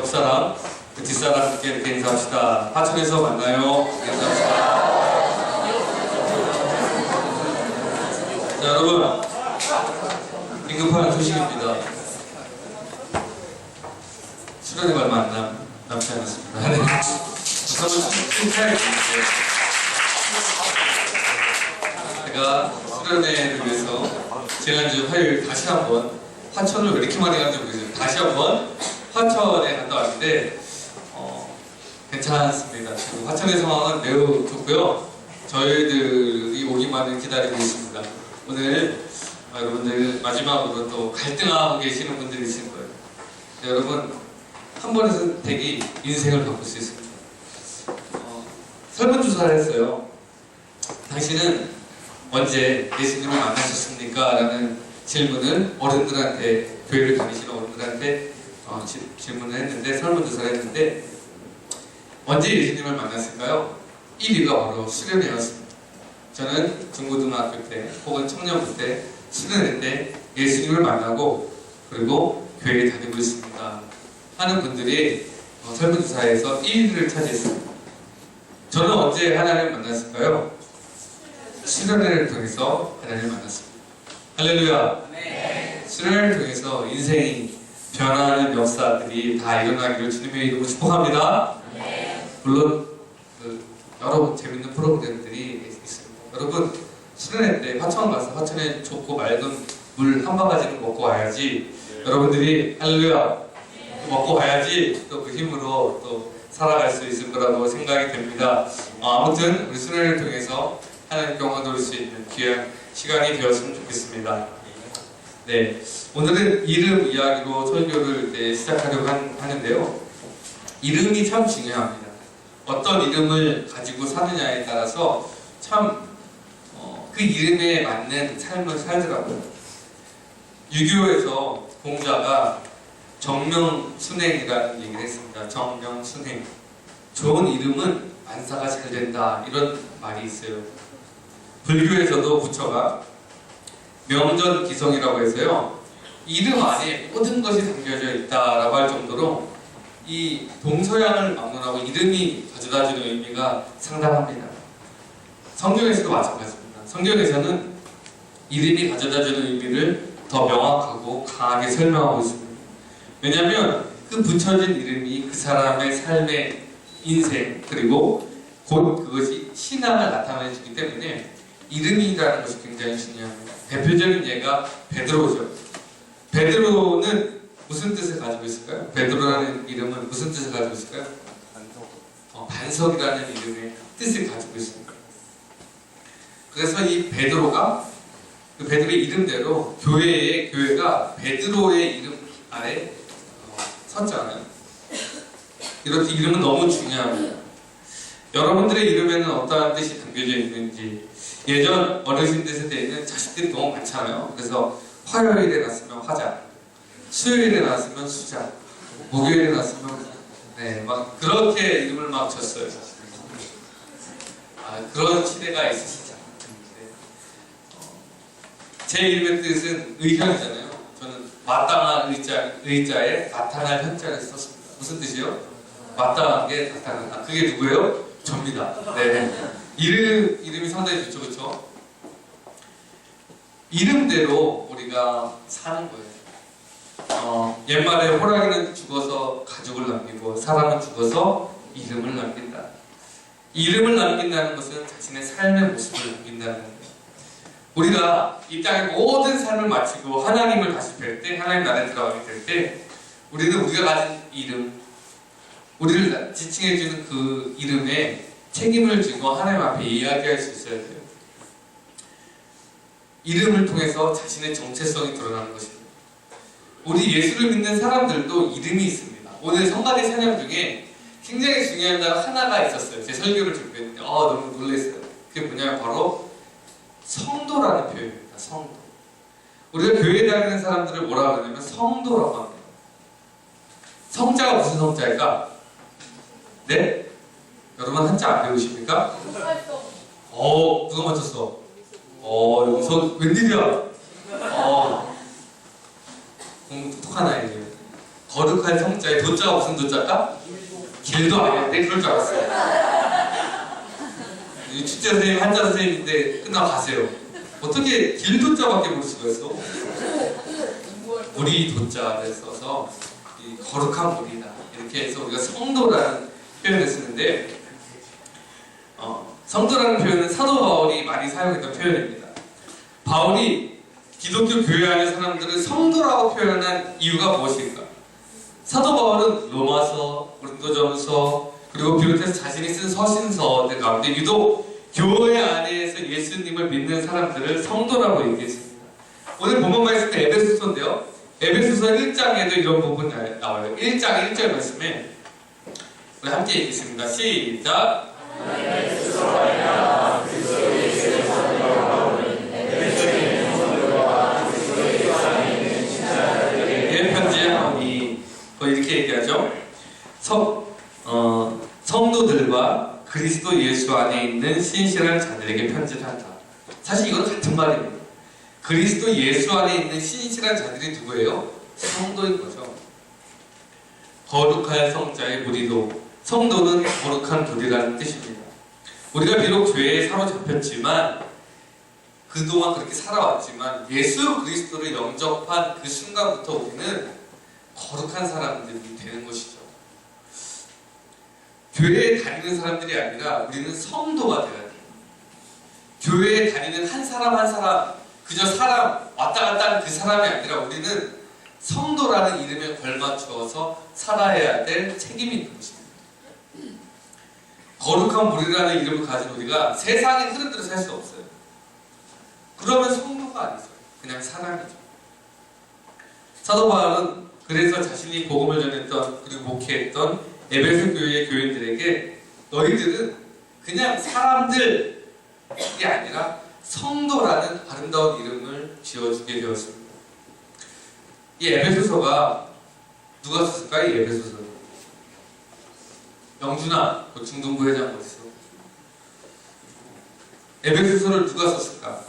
옆사람, 그 뒷사람께 이렇게 인사합시다. 하천에서 만나요. 인사합시다. 자, 여러분, 긴급한 소식입니다. 수련회 얼마 남지 않았습니다. 네. 저는 칭찬해 주세요. 제가 수련회를 위해서 지난주 화요일 다시 한번 화천을 왜 이렇게 많이 가는지 모르겠어요. 다시 한번 화천에 갔다 왔는데 괜찮습니다. 지금 화천의 상황은 매우 좋고요. 저희들이 오기만을 기다리고 있습니다. 오늘 여러분들 마지막으로 또 갈등하고 계시는 분들이 있을 거예요. 여러분, 한 번의 선택이 인생을 바꿀 수 있습니다. 설문조사를 했어요. 당신은 언제 예수님을 만나셨습니까? 라는 질문을 어른들한테, 교회를 다니시는 어른들한테 질문을 했는데, 설문조사를 했는데, 언제 예수님을 만났을까요? 1위가 바로 수련회였습니다. 저는 중고등학교 때 혹은 청년부 때 수련회 때 예수님을 만나고 그리고 교회에 다니고 있습니다 하는 분들이 설문조사에서 1위를 차지했습니다. 저는 언제 하나님을 만났을까요? 수련회를 통해서 하나님을 만났습니다. 할렐루야. 네. 수련회를 통해서 인생이 변화하는 역사들이 다 일어나기를 주님의 이름으로 축복합니다. 네. 물론 여러 재밌는 프로그램들이 있습니다. 여러분, 수련회 때 화천 가서 화천에 좋고 맑은 물 한 바가지는 먹고 와야지. 여러분들이 할렐루야 먹고 와야지 또 그 힘으로 또 살아갈 수 있을 거라고 생각이 됩니다. 아무튼 우리 수련회를 통해서 하나님 경험 누릴 수 있는 귀한 시간이 되었으면 좋겠습니다. 네, 오늘은 이름 이야기로 설교를 시작하려고 하는데요. 이름이 참 중요합니다. 어떤 이름을 가지고 사느냐에 따라서 참 그 이름에 맞는 삶을 살더라고요. 유교에서 공자가 정명순행이라는 얘기를 했습니다. 정명순행. 좋은 이름은 만사가 잘 된다, 이런 말이 있어요. 불교에서도 부처가 명전기성이라고 해서요, 이름 안에 모든 것이 담겨져 있다라고 할 정도로 이 동서양을 막론하고 이름이 가져다주는 의미가 상당합니다. 성경에서도 마찬가지입니다. 성경에서는 이름이 가져다주는 의미를 더 명확하고 강하게 설명하고 있습니다. 왜냐하면 그 붙여진 이름이 그 사람의 삶의 인생, 그리고 곧 그것이 신앙을 나타내주기 때문에 이름이라는 것이 굉장히 중요합니다. 대표적인 예가 베드로죠. 베드로는 무슨 뜻을 가지고 있을까요? 베드로라는 이름은 무슨 뜻을 가지고 있을까요? 반석이라는 이름의 뜻을 가지고 있습니다. 그래서 이 베드로가 그 베드로의 이름대로 교회가 베드로의 이름 아래 섰잖아요. 이렇게 이름은 너무 중요합니다. 여러분들의 이름에는 어떠한 뜻이 담겨져 있는지, 예전 어르신들 세대에는 자식들이 너무 많잖아요. 그래서 화요일에 낳았으면 화자, 수요일에 낳았으면 수자, 목요일에 낳았으면 막 그렇게 이름을 막 쳤어요. 그런 시대가 있으시죠. 제 이름의 뜻은 의현이잖아요. 저는 마땅한 의자에 나타날 현자를 썼습니다. 무슨 뜻이요? 마땅한 게 나타난다. 그게 누구예요? 접니다. 네. 이름이 상당히 좋죠, 그렇죠? 이름대로 우리가 사는 거예요. 옛말에 호랑이는 죽어서 가족을 남기고 사람은 죽어서 이름을 남긴다. 이름을 남긴다는 것은 자신의 삶의 모습을 남긴다는 거예요. 우리가 이 땅의 모든 삶을 마치고 하나님을 다시 뵐 때, 하나님 나라에 들어가게 될 때, 우리는 우리가 가진 이름, 우리를 지칭해주는 그 이름에 책임을 지고 하나님 앞에 이야기할 수 있어야 돼요. 이름을 통해서 자신의 정체성이 드러나는 것입니다. 우리 예수를 믿는 사람들도 이름이 있습니다. 오늘 성가대 찬양 중에 굉장히 중요한 단어 하나가 있었어요. 제 설교를 준비했는데 너무 놀랐어요. 그게 뭐냐면 바로 성도라는 표현입니다. 성도. 우리가 교회에 다니는 사람들을 뭐라고 하냐면 성도라고 합니다. 성자가 무슨 성자일까? 네? 여러분 한자 안 배우십니까? 누가 맞췄어? 용서 웬일이야? 공부 똑똑한 아이예요. 거룩한 성자에 도자가 무슨 도자일까? 길도 아닌데 그럴 줄 알았어요. 축제 선생님 한자 선생님인데 끝나고 가세요. 어떻게 길도자밖에 모를 수가 있어? 우리 도자를 써서 이 거룩한 물이다 이렇게 해서 우리가 성도라는 표현을 쓰는데 성도라는 표현은 사도 바울이 많이 사용했던 표현입니다. 바울이 기독교 교회 안의 사람들을 성도라고 표현한 이유가 무엇일까? 사도 바울은 로마서, 고린도전서 그리고 비롯해서 자신이 쓴 서신서들 가운데 유독 교회 안에서 예수님을 믿는 사람들을 성도라고 얘기했습니다. 오늘 본문 말씀은 에베소서인데요. 에베소서 1장에도 이런 부분이 나와요. 1장 1절 말씀에 우리 함께 읽겠습니다. 시작! 편지하오니 이렇게 얘기하죠. 성도들과 그리스도 예수 안에 있는 신실한 자들에게 편지한다. 사실 이건 같은 말입니다. 그리스도 예수 안에 있는 신실한 자들이 누구예요? 성도인 거죠. 거룩할 성자의 무리도, 성도는 거룩한 돌이라는 뜻입니다. 우리가 비록 죄에 사로잡혔지만 그동안 그렇게 살아왔지만 예수 그리스도를 영접한 그 순간부터 우리는 거룩한 사람들이 되는 것이죠. 교회에 다니는 사람들이 아니라 우리는 성도가 되어야 돼요. 교회에 다니는 한 사람 한 사람, 그저 사람 왔다 갔다 하는 그 사람이 아니라 우리는 성도라는 이름에 걸맞추어서 살아야 될 책임이 있는 것입니다. 거룩한 물이라는 이름을 가진 우리가 세상의 흐름대로 살 수 없어요. 그러면 성도가 아니죠. 그냥 사람이죠. 사도 바울은 그래서 자신이 복음을 전했던 그리고 목회했던 에베소 교회의 교인들에게 너희들은 그냥 사람들이 아니라 성도라는 아름다운 이름을 지어주게 되었습니다. 이 에베소서가 누가 썼을까? 이 에베소서 영준아, 너 중등부 회장 어딨어? 에베소서를 누가 썼을까?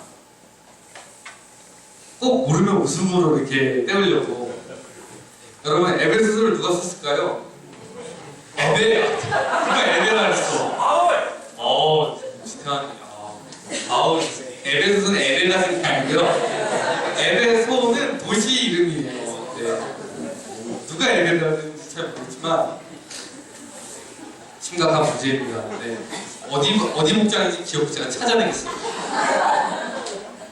꼭 모르면 웃음으로 이렇게 때우려고. 여러분, 에베소서를 누가 썼을까요? 에베. 누가 에베라 했어? 진짜. 에베소서는 에베가 쓴 게 아니고요. 에베소는 도시 이름이에요. 네. 누가 에베라는지 잘 모르지만 심각한 문제입니다. 네. 어디 목장인지 기억 제가 찾아내겠습니다.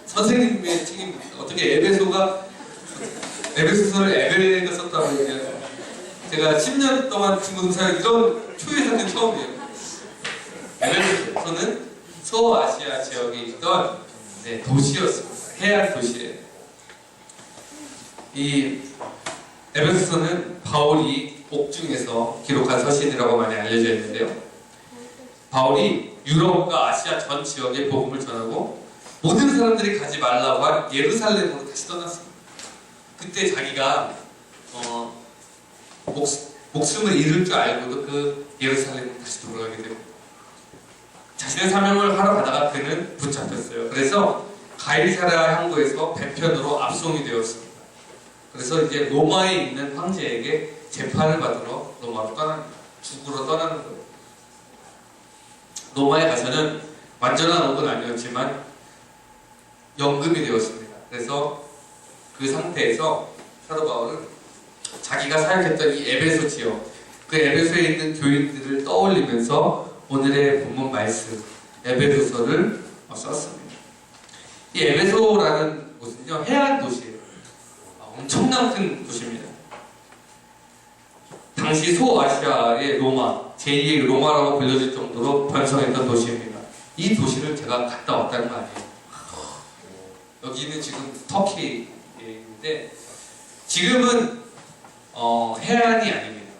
선생님의 책임입니다. 어떻게 에베소서를 에베가 썼다고 얘기해요. 제가 10년 동안 친구들 사이 이런 초유의 사건 처음이에요. 에베소서는 소아시아 지역에 있던 도시였습니다. 해안 도시예요. 이 에베소서는 바울이 옥중에서 기록한 서신이라고 많이 알려져 있는데요. 바울이 유럽과 아시아 전 지역에 복음을 전하고 모든 사람들이 가지 말라고 한 예루살렘으로 다시 떠났습니다. 그때 자기가 목숨을 잃을 줄 알고도 그 예루살렘으로 다시 돌아가게 되고 자신의 사명을 하러 가다가 그는 붙잡혔어요. 그래서 가이사랴 항구에서 배편으로 압송이 되었습니다. 그래서 이제 로마에 있는 황제에게 재판을 받으러 로마로 떠납니다. 죽으러 떠나는 거예요. 로마에 가서는 완전한 옥은 아니었지만 연금이 되었습니다. 그래서 그 상태에서 사도 바울은 자기가 사역했던 이 에베소 지역, 그 에베소에 있는 교인들을 떠올리면서 오늘의 본문 말씀 에베소서를 썼습니다. 이 에베소라는 곳은요 해안 도시예요. 엄청난 큰 도시입니다. 당시 소아시아의 로마, 제2의 로마라고 불려질 정도로 번성했던 도시입니다. 이 도시를 제가 갔다 왔다는 거 아니에요. 여기는 지금 터키인데 지금은 해안이 아닙니다.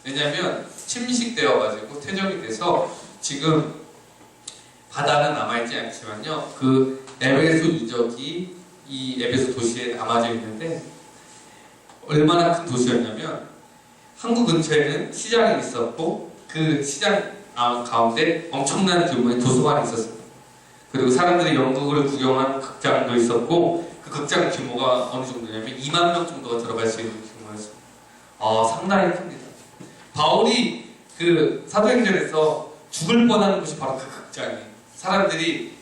왜냐하면 침식되어가지고 퇴적이 돼서 지금 바다는 남아있지 않지만요. 그 에베소 유적이 이 에베소 도시에 남아져 있는데 얼마나 큰 도시였냐면 항구 근처에는 시장이 있었고 그 시장 가운데 엄청난 규모의 도서관이 있었습니다. 그리고 사람들이 연극을 구경한 극장도 있었고 그 극장 규모가 어느 정도냐면 2만 명 정도가 들어갈 수 있는 규모였습니다. 상당히 큽니다. 바울이 그 사도행전에서 죽을 뻔하는 곳이 바로 그 극장이에요.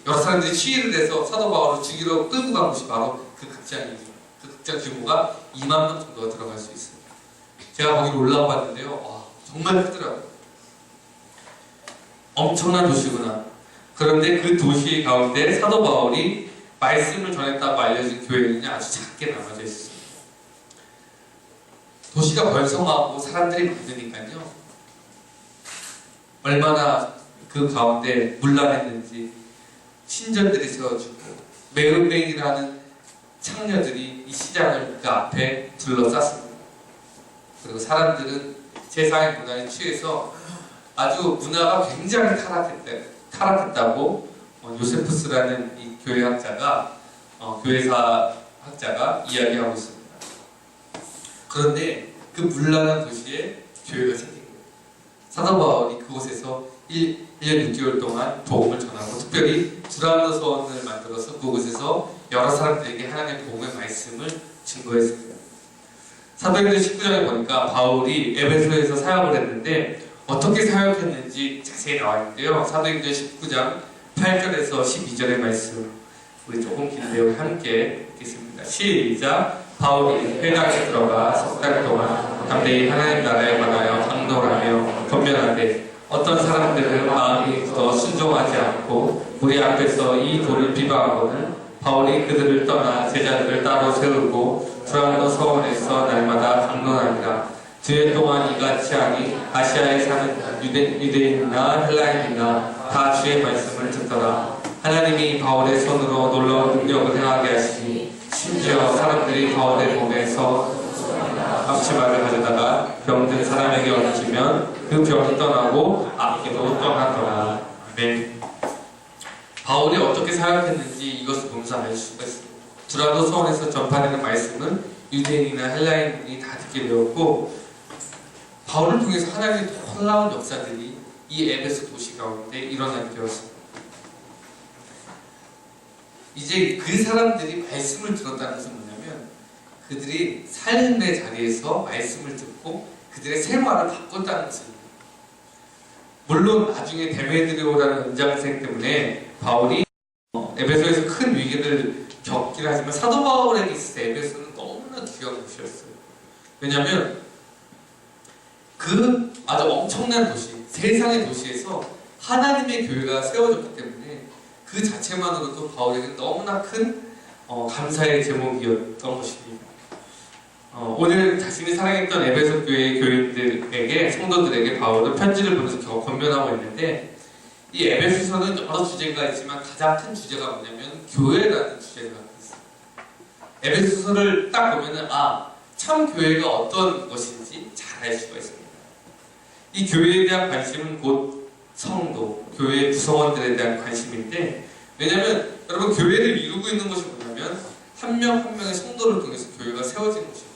여러 사람들이 시위를 해서 사도 바울을 죽이러 끌고 간 곳이 바로 그 극장이에요. 그 극장 규모가 2만 명 정도가 들어갈 수 있어요. 제가 거기로 올라가 봤는데요. 정말 크더라고요. 엄청난 도시구나. 그런데 그 도시 가운데 사도 바울이 말씀을 전했다고 알려진 교회는 아주 작게 남아져 있습니다. 도시가 번성하고 사람들이 많으니까요. 얼마나 그 가운데 문란했는지 신전들이 세워지고 매은맹이라는 창녀들이 이 시장을 그 앞에 둘러쌌습니다. 그리고 사람들은 세상의 문화에 취해서 아주 문화가 굉장히 타락했다고 요세푸스라는 이 교회학자가 교회사 학자가 이야기하고 있습니다. 그런데 그 문란한 도시에 교회가 생긴 거예요. 사도 바울이 그곳에서 1년 6개월 동안 복음을 전하고 특별히 두란노선을 만들어서 그곳에서 여러 사람들에게 하나님의 복음의 말씀을 증거했습니다. 사도행전 19장에 보니까 바울이 에베소에서 사역을 했는데 어떻게 사역했는지 자세히 나와 있는데요. 사도행전 19장 8절에서 12절의 말씀 우리 조금 긴데 우리 함께 읽겠습니다. 시작! 바울이 회당에 들어가 석 달 동안 담대히 하나님 나라에 관하여 강론하며 권면하되 어떤 사람들은 마음이 더 순종하지 않고 우리 앞에서 이 돌을 비방하거늘 바울이 그들을 떠나 제자들을 따로 세우고 두란노 서원에서 날마다 강론하니라. 주일 동안 이같이 하니 아시아에 사는 유대인이나 헬라인이나 다 주의 말씀을 듣더라. 하나님이 바울의 손으로 놀라운 능력을 행하게 하시니 심지어 사람들이 바울의 몸에서 앞치마를 가져다가 병든 사람에게 얹으면 그 병이 떠나고 악기도 떠나더라. 아멘. 바울이 어떻게 사역했는지 이것을 보면서 알 수가 있습니다. 두란노 서원에서 전파되는 말씀은 유대인이나 헬라인이 다 듣게 되었고 바울을 통해서 하나님의 놀라운 역사들이 이 에베소 도시 가운데 일어나게 되었습니다. 이제 그 사람들이 말씀을 들었다는 것은 뭐냐면 그들이 삶의 자리에서 말씀을 듣고 그들의 생활을 바꿨다는 것입니다. 물론 나중에 데메드리오라는 은장생 때문에 바울이 에베소에서 큰 위기를 겪긴 하지만 사도 바울에게 있어서 에베소는 너무나 귀한 곳이었어요. 왜냐하면 그 아주 엄청난 도시, 세상의 도시에서 하나님의 교회가 세워졌기 때문에 그 자체만으로도 바울에게는 너무나 큰 감사의 제목이었던 것입니다. 오늘 자신이 사랑했던 에베소 교회의 교인들에게, 성도들에게 바울은 편지를 보내서 권면하고 있는데 이 에베소서는 여러 주제가 있지만 가장 큰 주제가 뭐냐면 교회라는 주제가 있어요. 에베소서를 딱 보면은 참 교회가 어떤 것인지 잘 알 수가 있습니다. 이 교회에 대한 관심은 곧 성도, 교회의 구성원들에 대한 관심인데 왜냐하면 여러분 교회를 이루고 있는 것이 뭐냐면 한 명 한 명의 성도를 통해서 교회가 세워지는 것입니다.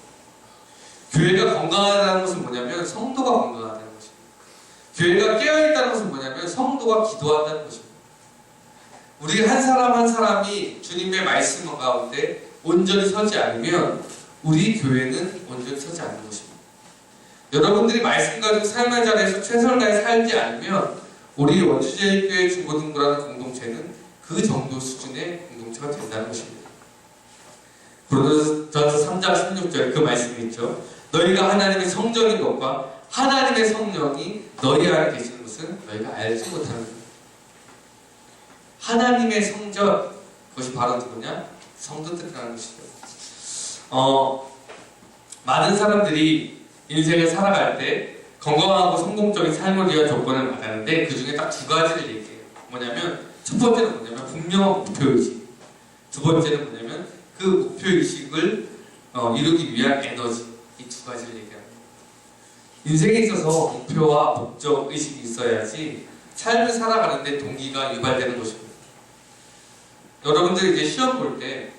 교회가 건강하다는 것은 뭐냐면 성도가 건강하다는 것입니다. 교회가 깨어있다는 것은 뭐냐면 성도가 기도한다는 것입니다. 우리 한 사람 한 사람이 주님의 말씀 가운데 온전히 서지 않으면 우리 교회는 온전히 서지 않는 것입니다. 여러분들이 말씀 가지고 삶의 자리에서 최선을 다해 살지 않으면 우리 원주제일교회 중고등부라는 공동체는 그 정도 수준의 공동체가 된다는 것입니다. 고린도전서 3장 16절 그 말씀이 있죠. 너희가 하나님의 성전인 것과 하나님의 성령이 너희 안에 계시는 것은 너희가 알지 못하는 것. 하나님의 성전, 그것이 바로 누구냐? 성도들이라는 것이죠. 많은 사람들이 인생을 살아갈 때 건강하고 성공적인 삶을 위한 조건을 말하는데 그 중에 딱 두 가지를 얘기해요. 뭐냐면 첫 번째는 뭐냐면 분명한 목표의식, 두 번째는 뭐냐면 그 목표의식을 이루기 위한 에너지, 이 두 가지를 얘기합니다. 인생에 있어서 목표와 목적의식이 있어야지 삶을 살아가는데 동기가 유발되는 것입니다. 여러분들이 이제 시험 볼 때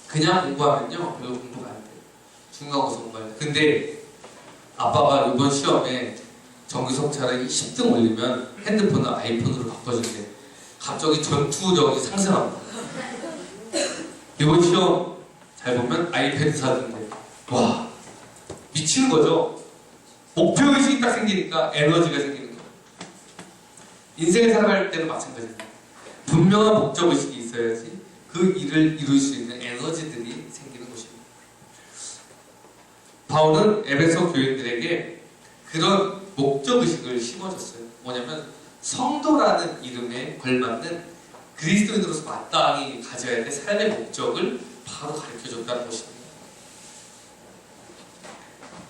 그냥 공부하면요 별로 공부가 안 돼요. 중간고사 공부할 때. 근데 아빠가 이번 시험에 정규성차를 10등 올리면 핸드폰을 아이폰으로 바꿔준대. 갑자기 전투력이 상승합니다. 이번 시험 잘 보면 아이패드 사준대. 와, 미치는 거죠. 목표의식이 딱 생기니까 에너지가 생기는 거예요. 인생을 살아갈 때도 마찬가지입니다. 분명한 목적의식이 있어야지 그 일을 이룰 수 있는 에너지들이 생기는 것입니다. 바울은 에베소 교인들에게 그런 목적의식을 심어줬어요. 뭐냐면 성도라는 이름에 걸맞는 그리스도인으로서 마땅히 가져야 될 삶의 목적을 바로 가르쳐줬다는 것입니다.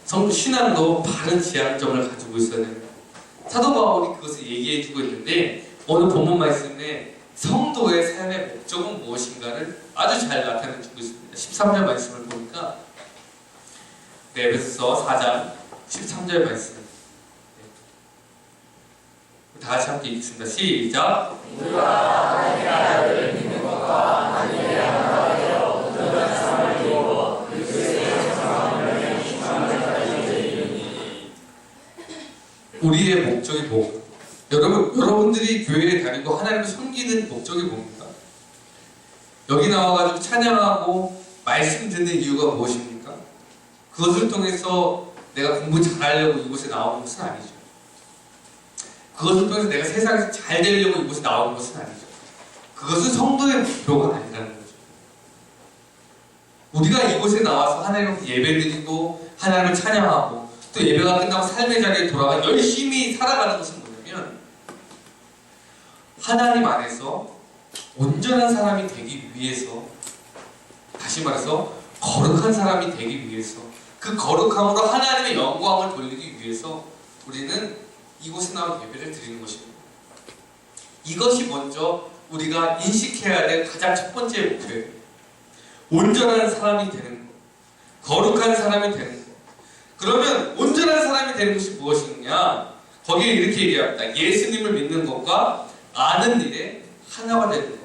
성도 신앙도 바른 지향점을 가지고 있어야 됩니다. 사도 바울이 그것을 얘기해주고 있는데 오늘 본문 말씀에 성도의 삶의 목적은 무엇인가를 아주 잘 나타내주고 있습니다. 13절 말씀을 보니까 에베소서 4장 13절 말씀 다 같이 함께 읽겠습니다. 시작! 우리가 하나님의 아들을 믿는 것과 하나님의 하나되어 온전한 삶을 이루어 그리스도의 정함을 충만하게 이르니. 우리의 목적이 뭐? 여러분들이 교회에 다니고 하나님을 섬기는 목적이 뭡니까? 여기 나와가지고 찬양하고 말씀 듣는 이유가 무엇입니까? 그것을 통해서 내가 공부 잘하려고 이곳에 나오는 것은 아니죠. 그것을 통해서 내가 세상에서 잘 되려고 이곳에 나오는 것은 아니죠. 그것은 성도의 목표가 아니라는 거죠. 우리가 이곳에 나와서 하나님께 예배드리고 하나님을 찬양하고 또 예배가 끝나고 삶의 자리에 돌아가 열심히 살아가는 것은 뭐냐면 하나님 안에서 온전한 사람이 되기 위해서, 다시 말해서 거룩한 사람이 되기 위해서, 그 거룩함으로 하나님의 영광을 돌리기 위해서 우리는 이곳에 나온 예배를 드리는 것입니다. 이것이 먼저 우리가 인식해야 될 가장 첫 번째 목표예요. 온전한 사람이 되는 것, 거룩한 사람이 되는 것. 그러면 온전한 사람이 되는 것이 무엇이냐? 거기에 이렇게 얘기합니다. 예수님을 믿는 것과 아는 일에 하나가 되는 것.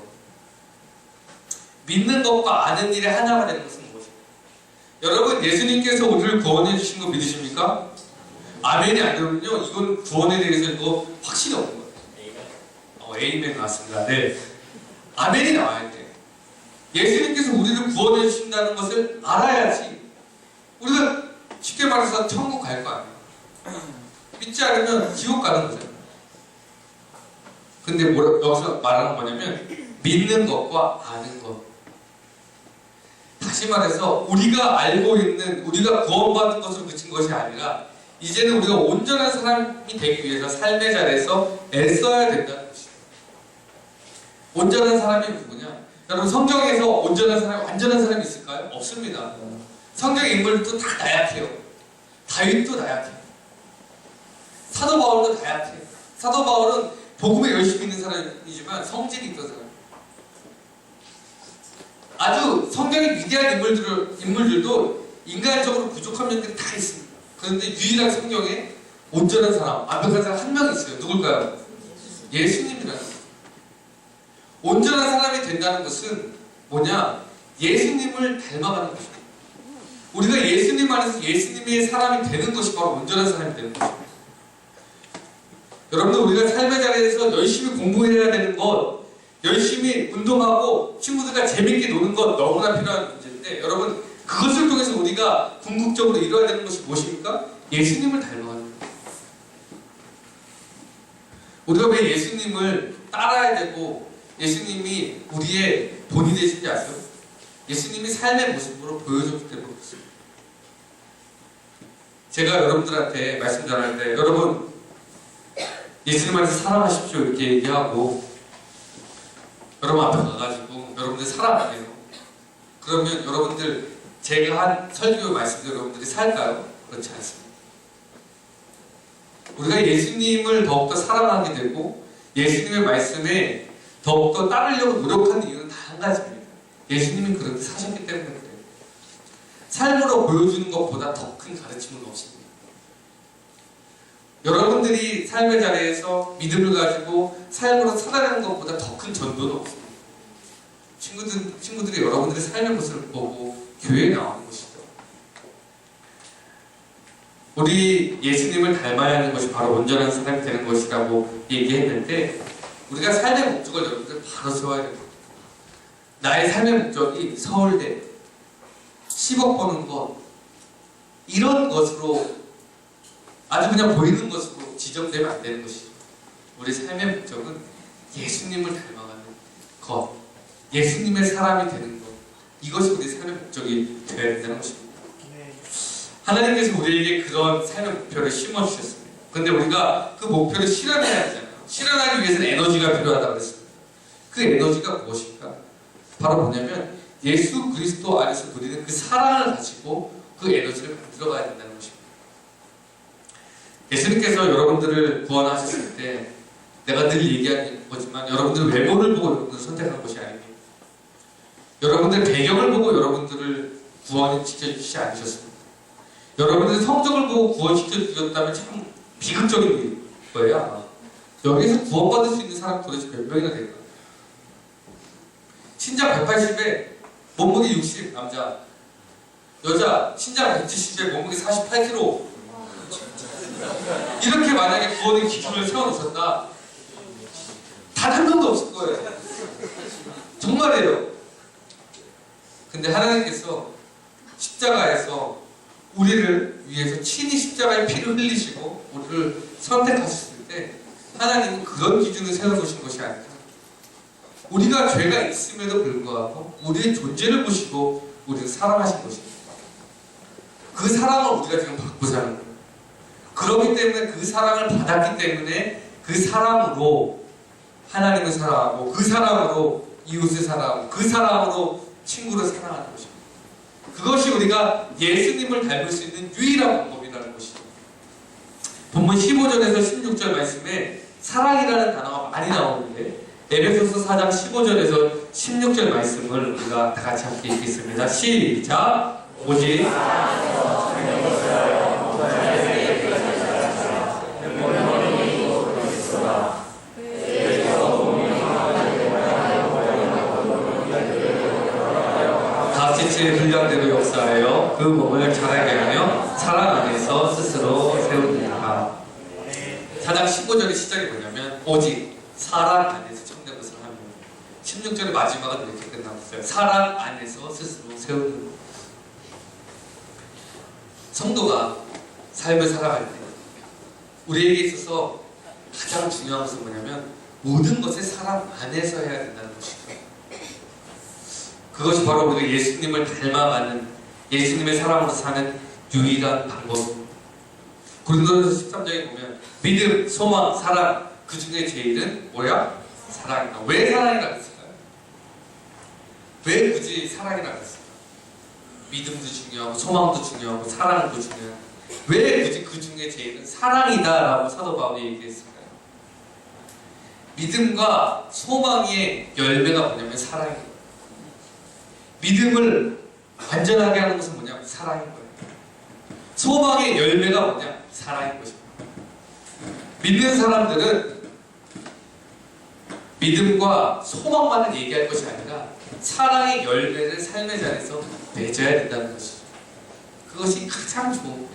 믿는 것과 아는 일에 하나가 되는 것은 무엇입니까? 여러분, 예수님께서 우리를 구원해 주신 거 믿으십니까? 아멘이 안 되면요, 이건 구원에 대해서 이거 확신이 없는 거예요. 에이멘 나왔습니다. 네. 아멘이 나와야 돼. 예수님께서 우리를 구원해 주신다는 것을 알아야지 우리가 쉽게 말해서 천국 갈 거 아니에요. 믿지 않으면 지옥 가는 거잖아요. 근데 여기서 말하는 건 뭐냐면 믿는 것과 아는 것. 다시 말해서 우리가 알고 있는, 우리가 구원받은 것을 그친 것이 아니라 이제는 우리가 온전한 사람이 되기 위해서 삶의 자리에서 애써야 된다는 것이에요. 온전한 사람이 누구냐? 여러분, 성경에서 온전한 사람이, 완전한 사람이 있을까요? 없습니다. 성경의 인물도 다 나약해요. 다윗도 나약해요. 사도 바울도 나약해요. 사도 바울은 복음에 열심히 있는 사람이지만 성질이 있던 사람. 아주 성경의 위대한 인물들도 인간적으로 부족한 면들이 다 있습니다. 그런데 유일하게 성경에 온전한 사람, 완벽한 사람 한 명 있어요. 누굴까요? 예수님이라는 거예요. 온전한 사람이 된다는 것은 뭐냐? 예수님을 닮아가는 것입니다. 우리가 예수님 안에서 예수님의 사람이 되는 것이 바로 온전한 사람이 되는 것입니다. 여러분들, 우리가 삶의 자리에서 열심히 공부해야 되는 것, 열심히 운동하고 친구들과 재밌게 노는 것 너무나 필요한 문제인데, 여러분, 그것을 통해서 우리가 궁극적으로 이루어야 되는 것이 무엇입니까? 예수님을 닮아가는 거예요. 우리가 왜 예수님을 따라야 되고 예수님이 우리의 본이 되신지 아세요? 예수님이 삶의 모습으로 보여줬기 때문에 그렇습니다. 제가 여러분들한테 말씀 전할 때 여러분 예수님 안에서 사랑하십시오 이렇게 얘기하고 여러분 앞에 가가지고 여러분들 사랑해요. 그러면 여러분들 제가 한 설교 말씀대로 여러분들이 살까요? 그렇지 않습니다. 우리가 예수님을 더욱더 사랑하게 되고 예수님의 말씀에 더욱더 따르려고 노력하는 이유는 다 한 가지입니다. 예수님이 그렇게 사셨기 때문에 그래요. 삶으로 보여주는 것보다 더 큰 가르침은 없습니다. 여러분들이 삶의 자리에서 믿음을 가지고 삶으로 살아가는 것보다 더 큰 전도는 없습니다. 친구들이 여러분들의 삶의 모습을 보고 교회에 나오는 것이죠. 우리 예수님을 닮아야 하는 것이 바로 온전한 사람이 되는 것이라고 얘기했는데 우리가 삶의 목적을 여러분들 바로 세워야 됩니다. 나의 삶의 목적이 서울대 10억 버는 것, 이런 것으로 아주 그냥 보이는 것으로 지정되면 안 되는 것이죠. 우리 삶의 목적은 예수님을 닮아가는 것, 예수님의 사람이 되는 것, 이것이 우리 삶의 목적이 되어야 된다는 것입니다. 하나님께서 우리에게 그런 삶의 목표를 심어주셨습니다. 그런데 우리가 그 목표를 실현해야 하잖아요. 실현하기 위해서는 에너지가 필요하다고 했습니다. 그 에너지가 무엇일까? 바로 뭐냐면 예수 그리스도 안에서 누리는 그 사랑을 가지고 그 에너지를 만들어가야 된다는 것입니다. 예수님께서 여러분들을 구원하셨을 때 내가 늘 얘기하는 거지만 여러분들 외모를 보고 여러분들을 선택한 것이 아닙니다. 여러분들 배경을 보고 여러분들을 구원시켜주시지 않으셨습니다. 여러분들 성적을 보고 구원시켜주셨다면 참 비극적인 거예요. 아마. 여기서 구원받을 수 있는 사람 도대체 몇 명이나 될까요? 신장 180에 몸무게 60 남자, 여자 신장 170에 몸무게 48kg. 이렇게 만약에 구원의 기준을 세워놓으셨다, 단 한 명도 없을 거예요. 정말이에요. 근데 하나님께서 십자가에서 우리를 위해서 친히 십자가에 피를 흘리시고 우리를 선택하셨을 때 하나님은 그런 기준을 세워놓으신 것이 아니라 우리가 죄가 있음에도 불구하고 우리의 존재를 보시고 우리를 사랑하신 것입니다. 그 사랑을 우리가 지금 받고 사는 거예요. 그렇기 때문에 그 사랑을 받았기 때문에 그 사랑으로 하나님을 사랑하고 그 사랑으로 이웃을 사랑하고 그 사랑으로 친구를 사랑하는 것입니다. 그것이 우리가 예수님을 닮을 수 있는 유일한 방법이라는 것이죠. 본문 15절에서 16절 말씀에 사랑이라는 단어가 많이 나오는데 에베소서 4장 15절에서 16절 말씀을 우리가 다 같이 함께 읽겠습니다. 시작! 오직 각지치의 분량대로 역사하여 그 몸을 자라게 하며 사랑 안에서 스스로 세우니라. 4장 15절의 시작이 뭐냐면 오직 사랑 안에서 참된 것을 하며 16절의 마지막은 이렇게 끝나고 있어요. 사랑 안에서 스스로 세우는 것. 성도가 삶을 살아갈 때 우리에게 있어서 가장 중요한 것은 뭐냐면 모든 것을 사랑 안에서 해야 된다는 것이죠. 그것이 바로 우리가 예수님을 닮아가는 예수님의 사랑으로 사는 유일한 방법입니다. 고린도전서 13장에 보면 믿음, 소망, 사랑 그 중에 제일은 뭐야? 사랑이다. 왜 사랑이라고 했을까요? 왜 굳이 사랑이라고 했을까요? 믿음도 중요하고 소망도 중요하고 사랑도 중요하고 왜 굳이 그 중에 제일은 사랑이다라고 사도 바울이 얘기했을까요? 믿음과 소망의 열매가 뭐냐면 사랑이에요. 믿음을 완전하게 하는 것은 뭐냐면 사랑인 거예요. 소망의 열매가 뭐냐? 사랑인 것입니다. 믿는 사람들은 믿음과 소망만을 얘기할 것이 아니라 사랑의 열매를 삶의 자리에서 맺어야 된다는 것이죠. 그것이 가장 좋은 거예요.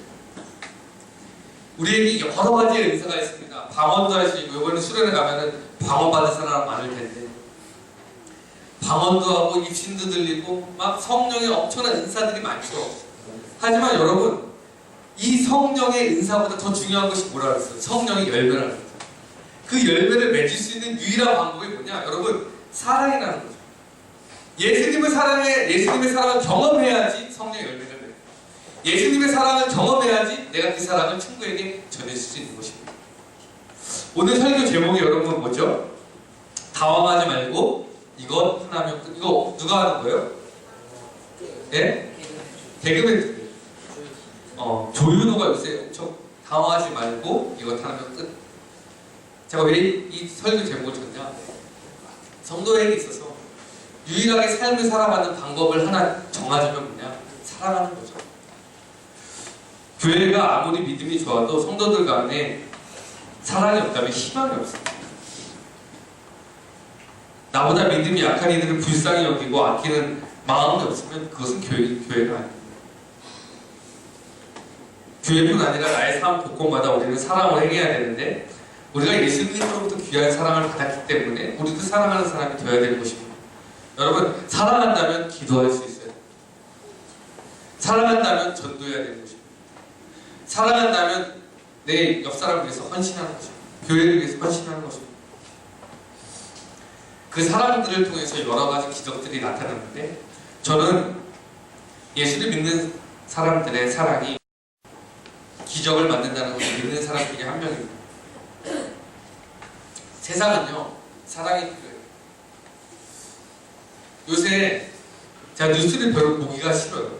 우리에게 여러 가지의 은사가 있습니다. 방언도 할 수 있고 이번에 수련회 가면은 방언 받은 사람 많을 텐데 방언도 하고 입신도 들리고 막 성령의 엄청난 은사들이 많죠. 하지만 여러분 이 성령의 은사보다 더 중요한 것이 뭐라고 했어요? 성령의 열매라는 거죠. 그 열매를 맺을 수 있는 유일한 방법이 뭐냐? 여러분 사랑이라는 거죠. 예수님을 사랑해, 예수님의 사랑을 경험해야지 성령의 열매를 맺어요. 예수님의 사랑을 경험해야지 내가 그 사랑을 친구에게 전해줄 수 있는 것입니다. 오늘 설교 제목이 여러분 뭐죠? 당황하지 말고 이것 하나면 끝. 이거 누가 하는 거예요? 예? 개그맨 조윤호가 요새 엄청 당황하지 말고 이것 하나면 끝. 제가 왜 이 설교 제목을 줬냐? 성도에게 있어서 유일하게 삶을 살아가는 방법을 하나 정하자면 뭐냐? 사랑하는 거죠. 교회가 아무리 믿음이 좋아도 성도들 간에 사랑이 없다면 희망이 없습니다. 나보다 믿음이 약한 이들을 불쌍히 여기고 아끼는 마음이 없으면 그것은 교회가 아닙니다. 교회뿐 아니라 나의 삶 곳곳마다 우리는 사랑을 행해야 되는데 우리가 예수님으로부터 귀한 사랑을 받았기 때문에 우리도 사랑하는 사람이 되어야 되는 것입니다. 여러분 사랑한다면 기도할 수 있어요. 사랑한다면 전도해야 되는 것입니다. 사랑한다면 내 옆 사람을 위해서 헌신하는 것입니다. 교회를 위해서 헌신하는 것입니다. 그 사람들을 통해서 여러 가지 기적들이 나타났는데 저는 예수를 믿는 사람들의 사랑이 기적을 만든다는 것을 믿는 사람 중에 한 명입니다. 세상은요, 사랑이 필요해요. 요새 제가 뉴스를 별로 보기가 싫어요.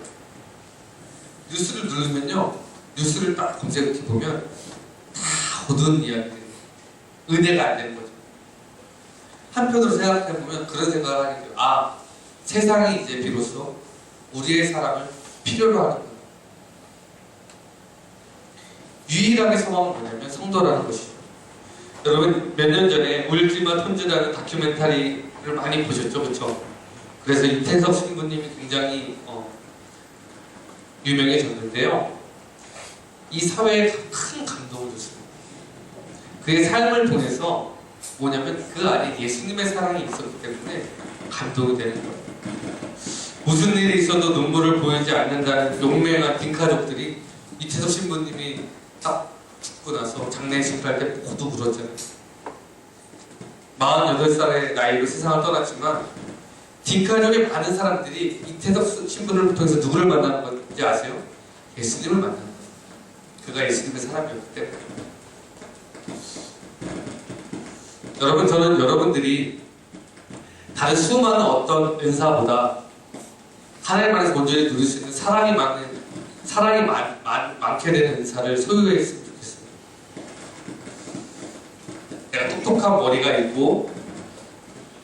뉴스를 누르면요, 뉴스를 딱 검색해보면 다 어두운 이야기들, 은혜가 안 되는 거죠. 한편으로 생각해보면 그런 생각을 하게 돼요. 아, 세상이 이제 비로소 우리의 사랑을 필요로 하는 거예요. 유일하게 소망은 뭐냐면 성도라는 것이죠. 여러분 몇 년 전에 울지마 톤즈라는 다큐멘터리를 많이 보셨죠, 그렇죠? 그래서 이태석 신부님이 굉장히 유명해졌는데요. 이 사회에 큰 감동을 줬습니다. 그의 삶을 통해서 뭐냐면 그 안에 예수님의 사랑이 있었기 때문에 감동이 되는 거예요. 무슨 일이 있어도 눈물을 보이지 않는다는 용맹한 딩카족들이 이태석 신부님이 딱 죽고 나서 장례식 할 때 모두 울었잖아요. 48살의 나이로 세상을 떠났지만 딩카족의 많은 사람들이 이태석 신부를 통해서 누구를 만나는 건지 아세요? 예수님을 만나는 거예요. 그가 예수님의 사람이었기 때문에. 여러분, 저는 여러분들이 다른 수많은 어떤 은사보다 하나님 안에서 온전히 누릴 수 있는 사랑이 많게 되는 은사를 소유했으면 좋겠어요. 내가 똑똑한 머리가 있고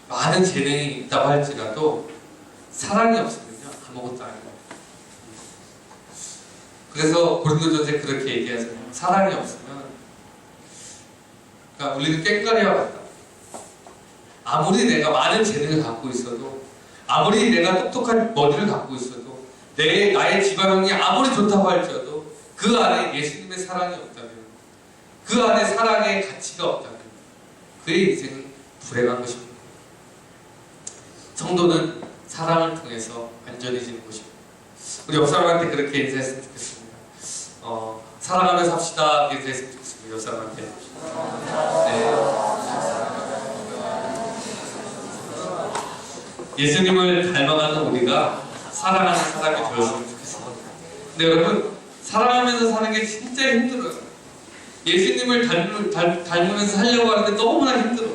많은 재능이 있다고 할지라도 사랑이 없으면요 아무것도 아니에요. 그래서 고린도전서에 그렇게 얘기하잖아요. 사랑이 없으면, 그러니까 우리는 꽹과리와 같다. 아무리 내가 많은 재능을 갖고 있어도, 아무리 내가 똑똑한 머리를 갖고 있어도, 나의 지방형이 아무리 좋다고 할지라도 그 안에 예수님의 사랑이 없다면, 그 안에 사랑의 가치가 없다면 그의 인생은 불행한 것입니다. 성도는 사랑을 통해서 안전해지는 것입니다. 우리 옆 사람한테 그렇게 인사했으면 좋겠습니다. 사랑하면서 삽시다. 이렇게 인사했으면 좋겠습니다. 옆 사람한테. 네. 예수님을 닮아가는 우리가 사랑하는 사람이 되었으면 좋겠습니다. 근데 여러분, 사랑하면서 사는 게 진짜 힘들어요. 예수님을 닮으면서 살려고 하는데 너무나 힘들어.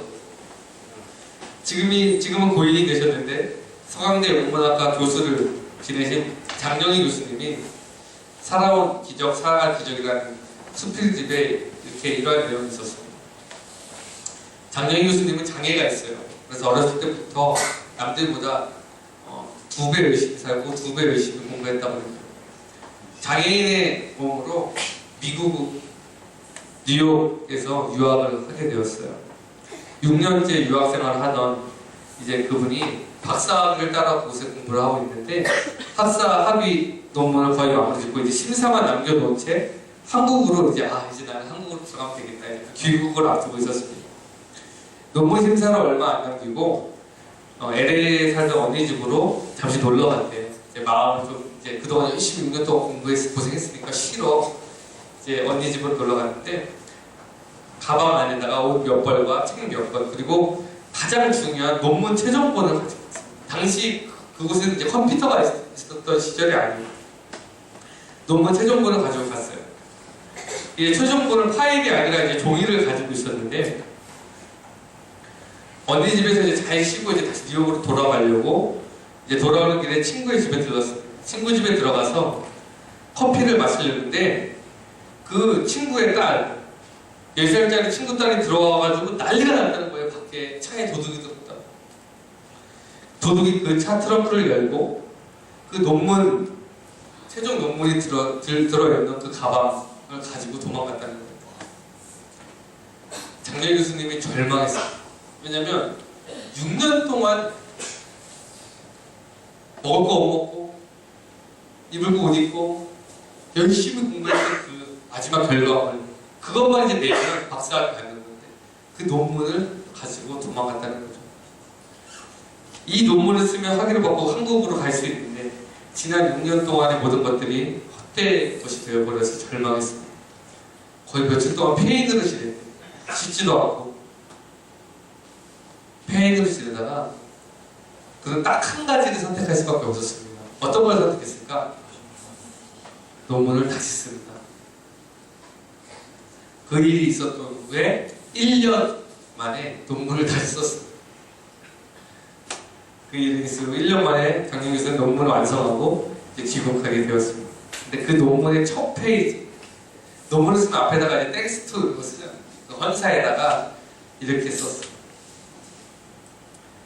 지금은 고인이 되셨는데 서강대 영문학과 교수를 지내신 장영희 교수님이 살아온 기적, 살아갈 기적이라는 수필집에 이렇게 이러한 내용이 있었습니다. 장영희 교수님은 장애가 있어요. 그래서 어렸을 때부터 남들보다 2배 열심히 살고 2배 열심히 공부했다고 합니다. 장애인의 몸으로 미국 뉴욕에서 유학을 하게 되었어요. 6년째 유학생활을 하던 이제 그분이 박사학위를 따라 곳에 공부를 하고 있는데 박사 학위 논문을 거의 마무리 짓고 이제 심사만 남겨놓은 채 한국으로 이제 나는 한국으로 들어가면 되겠다 이렇게 귀국을 앞두고 있었습니다. 논문 심사를 얼마 안 남기고 LA에 살던 언니 집으로 잠시 놀러 갔대요. 이제 마음을 좀 이제 그동안 열심히 6년 동안 공부해서 고생했으니까 싫어. 이제 언니 집으로 놀러 갔는데 가방 안에다가 옷 몇 벌과 책 몇 권, 그리고 가장 중요한 논문 최종본을 가지고 있어요. 당시 그곳에는 이제 컴퓨터가 있었던 시절이 아니에요. 논문 최종본을 가지고 갔어요. 이제 최종본은 파일이 아니라 이제 종이를 가지고 있었는데 언니 집에서 이제 잘 쉬고 이제 다시 뉴욕으로 돌아가려고 이제 돌아오는 길에 친구의 집에 들렀어요. 친구 집에 들어가서 커피를 마시려는데 그 친구의 딸 10살짜리 친구 딸이 들어와가지고 난리가 났다는 거예요. 밖에 차에 도둑이 들었다. 도둑이 그 차 트렁크를 열고 그 논문, 최종 논문이 들어있는 그 가방을 가지고 도망갔다는 거예요. 장례 교수님이 절망했어요. 왜냐면 6년 동안 먹을 거 못 먹고 입을 거 못 입고 열심히 공부했던 그 마지막 결과물, 그것만 이제 내면 박사학위 받는 건데 그 논문을 가지고 도망갔다는 거죠. 이 논문을 쓰면 학위를 받고 한국으로 갈 수 있는데 지난 6년 동안의 모든 것들이 헛되이 것이 되어버려서 절망했습니다. 거의 며칠 동안 페인으로 지냈대요. 씻지도 않고 페인으로 지내다가 그는 딱 한 가지를 선택할 수밖에 없었습니다. 어떤 걸 선택했을까? 논문을 다시 씁니다. 그 일이 있었던 후에 1년 만에 논문을 다시 썼어요. 그 일이 있으고 1년 만에 강영 교수는 논문을 완성하고 이제 귀국하게 되었습니다. 근데 그 논문의 첫 페이지, 논문을 쓰면 앞에다가 이제 텍스트 이거 쓰잖아요. 그 헌사에다가 이렇게 썼어요.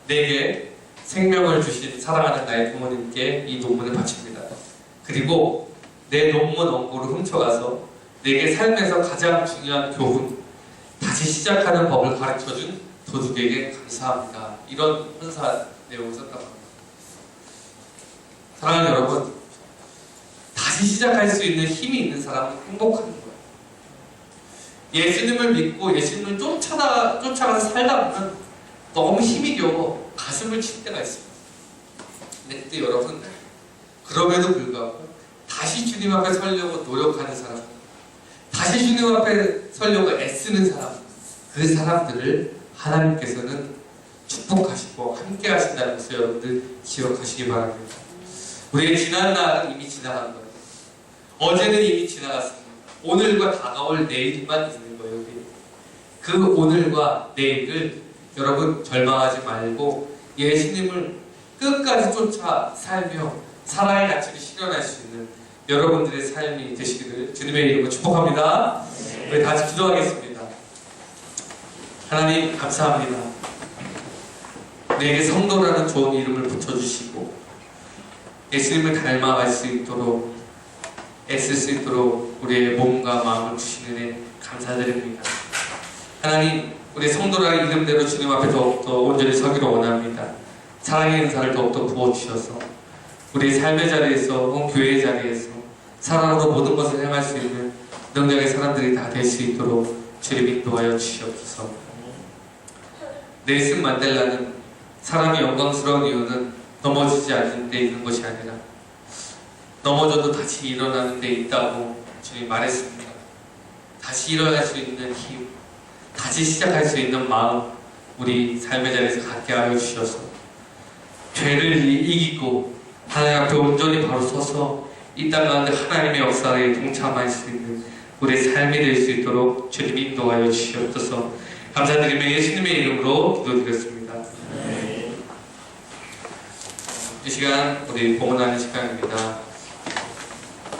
내게 생명을 주신 사랑하는 나의 부모님께 이 논문을 바칩니다. 그리고 내 논문 원고를 훔쳐가서 내게 삶에서 가장 중요한 교훈, 다시 시작하는 법을 가르쳐준 도둑에게 감사합니다. 이런 헌사 내용을 썼다고 합니다. 사랑하는 여러분, 다시 시작할 수 있는 힘이 있는 사람은 행복한 거예요. 예수님을 믿고 예수님을 쫓아가 살다 보면 너무 힘이 겨워 가슴을 칠 때가 있습니다. 근데 그때 여러분, 그럼에도 불구하고 다시 주님 앞에 서려고 노력하는 사람, 다시 주님 앞에 서려고 애쓰는 사람, 그 사람들을 하나님께서는 축복하시고 함께 하신다는 것을 여러분들 기억하시기 바랍니다. 우리의 지난 날은 이미 지나간 거예요. 어제는 이미 지나갔습니다. 오늘과 다가올 내일만 있는 거예요. 그 오늘과 내일을 여러분 절망하지 말고 예수님을 끝까지 쫓아 살며 사랑의 가치를 실현할 수 있는 여러분들의 삶이 되시기를 주님의 이름으로 축복합니다. 우리 다 같이 기도하겠습니다. 하나님 감사합니다. 내게 성도라는 좋은 이름을 붙여주시고 예수님을 닮아갈 수 있도록 애쓸 수 있도록 우리의 몸과 마음을 주시는 애 감사드립니다. 하나님, 우리 성도라는 이름대로 주님 앞에 더욱더 온전히 서기를 원합니다. 사랑의 은사를 더욱더 부어주셔서 우리의 삶의 자리에서 혹은 교회의 자리에서 사랑으로 모든 것을 행할 수 있는 능력의 사람들이 다 될 수 있도록 주님 인도하여 주시옵소서. 넬슨 만델라는 사람이 영광스러운 이유는 넘어지지 않는 데 있는 것이 아니라 넘어져도 다시 일어나는 데 있다고 주님 말했습니다. 다시 일어날 수 있는 힘, 다시 시작할 수 있는 마음, 우리 삶의 자리에서 갖게 하여 주셔서 죄를 이기고 하나님 앞에 온전히 바로 서서 이 땅 가운데 하나님의 역사에 동참할 수 있는 우리의 삶이 될 수 있도록 주님 인도하여 주시옵소서. 감사드리며 예수님의 이름으로 기도드렸습니다. 이 시간 우리 봉헌하는 시간입니다.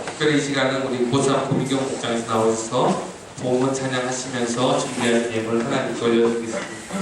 특별히 이 시간은 우리 고3 고민경 목장에서 나와서 봉헌 찬양하시면서 준비한 예물을 하나님께 올려드리겠습니다.